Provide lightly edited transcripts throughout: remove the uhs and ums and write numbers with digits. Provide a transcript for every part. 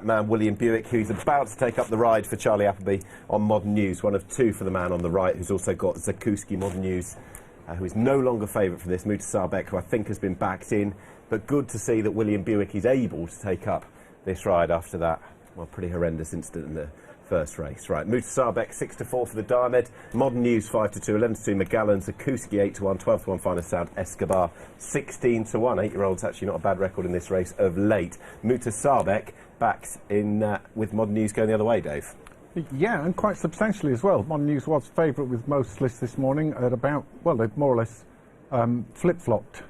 that man, William Buick, who's about to take up the ride for Charlie Appleby on Modern News. One of two for the man on the right, who's also got Zakuski Modern News, who is no longer favourite for this. Mutasabek, who I think has been backed in. But good to see that William Buick is able to take up this ride after that, well, pretty horrendous incident in the first race. Right, Mutasabek 6-4 for the Diamond, Modern News 5-2, 11-2 McGallen, Zakuski 8-1, 12-1 Final Sant, Escobar 16-1. 8-year-olds actually not a bad record in this race of late. Mutasabek backs in with Modern News going the other way, Dave. Yeah, and quite substantially as well. Modern News was favourite with most lists this morning at about, well, they've more or less flip-flopped,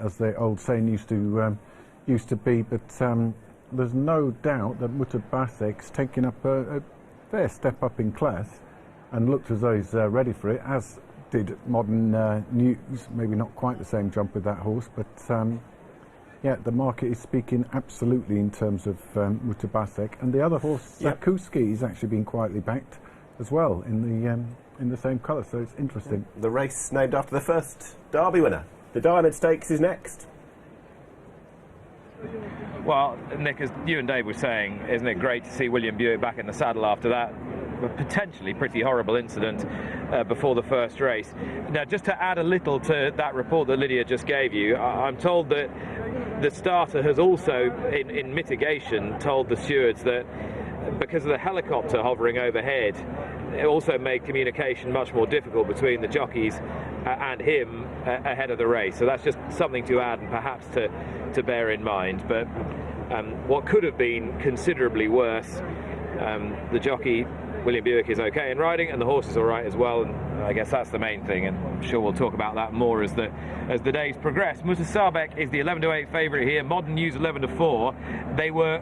as the old saying used to be, but there's no doubt that Mutabasek's taking up a fair step up in class and looked as though he's ready for it, as did Modern News. Maybe not quite the same jump with that horse, but yeah, the market is speaking absolutely in terms of Mutabasek. And the other horse, Zakuski, is actually being quietly backed as well in the same colour, so it's interesting. The race named after the first Derby winner. The Diamond Stakes is next. Well, Nick, as you and Dave were saying, isn't it great to see William Buick back in the saddle after that potentially pretty horrible incident before the first race. Now, just to add a little to that report that Lydia just gave you, I'm told that the starter has also, in mitigation, told the stewards that because of the helicopter hovering overhead, it also made communication much more difficult between the jockeys and him ahead of the race. So that's just something to add and perhaps to bear in mind. But what could have been considerably worse, the jockey, William Buick, is okay in riding, and the horse is all right as well, and I guess that's the main thing, and I'm sure we'll talk about that more as the days progress. Mutasabek is the 11-8 favourite here, Modern News 11-4. They were